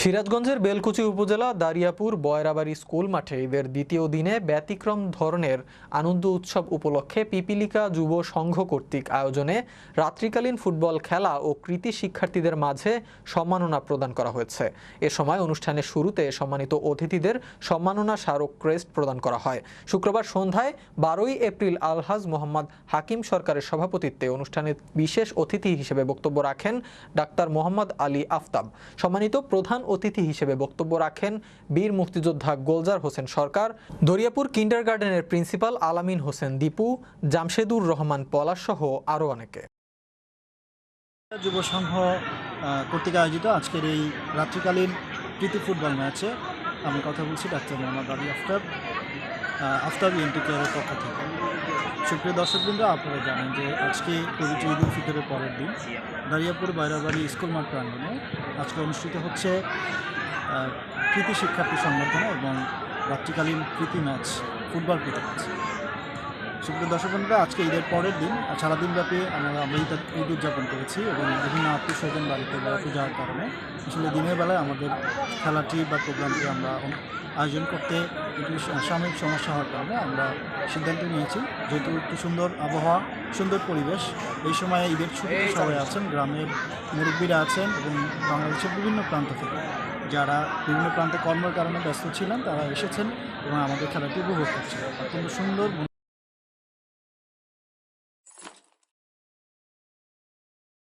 সিরাজগঞ্জের বেলকুচি উপজেলা দারিয়াপুর বয়রাবাড়ি স্কুল মাঠে ঈদের দ্বিতীয় দিনে ব্যতিক্রম ধরনের আনন্দ উৎসব উপলক্ষে পিপিলিকা যুব সংঘ কর্তৃক আয়োজনে রাত্রিকালীন ফুটবল খেলা ও কৃতি শিক্ষার্থীদের মাঝে সম্মাননা প্রদান করা হয়েছে। এ সময় অনুষ্ঠানের শুরুতে সম্মানিত অতিথিদের সম্মাননা স্মারক ক্রেস্ট প্রদান করা হয়। শুক্রবার সন্ধ্যায় 12 এপ্রিল আলহাজ মোহাম্মদ হাকিম সরকারের সভাপতিত্বে অনুষ্ঠানে বিশেষ অতিথি হিসেবে বক্তব্য রাখেন ডাক্তার মোহাম্মদ আলী আফতাব। সম্মানিত প্রধান অতিথি হিসেবে বক্তব্য রাখেন বীর মুক্তিযোদ্ধা গোলজার হোসেন সরকার, দরিয়াপুর কিন্ডারগার্টেনের প্রিন্সিপাল আলামিন হোসেন দীপু, জামশেদুর রহমান পলাশ সহ আরও অনেকে। যুব সংঘ কর্তৃক আয়োজিত আজকের এই রাত্রিকালীন প্রীতি ফুটবল ম্যাচে আমি কথা বলছি ডাক্তার মোহাম্মদ আলী আফতাব ইএনটি কেয়ারের পক্ষ থেকে। সুপ্রিয় দর্শকবৃন্দ, আপনারা জানেন যে আজকে পবিত্র ঈদ উল ফিতরের পরের দিন দারিয়াপুর বয়রাবাড়ি স্কুল মাঠ প্রাঙ্গণে আজকে অনুষ্ঠিত হচ্ছে কৃতি শিক্ষার্থী সংবর্ধনা এবং রাত্রিকালীন প্রীতি ম্যাচ, ফুটবল প্রীতি ম্যাচ। সুপ্রিয় দর্শকবৃন্দ, আজকে ঈদের পরের দিন সারাদিনব্যাপী আমরা ঈদ উদযাপন করেছি এবং বিভিন্ন আত্মীয় স্বজন বাড়িতে বেড়াতে যাওয়ার কারণে আসলে দিনের বেলায় আমাদের খেলাটি বা প্রোগ্রামটি আমরা আয়োজন করতে একটু সাময়িক সমস্যা হওয়ার কারণে আমরা সিদ্ধান্ত নিয়েছি, যেহেতু একটু সুন্দর আবহাওয়া, সুন্দর পরিবেশ, এই সময়ে ঈদের ছুটিতে সবাই আছেন, গ্রামের মুরব্বীরা আছেন এবং বাংলাদেশের বিভিন্ন প্রান্ত থেকে যারা বিভিন্ন প্রান্তে কর্মের কারণে ব্যস্ত ছিলেন তারা এসেছেন এবং আমাদের খেলাটি উপভোগ করছেন। অত্যন্ত সুন্দর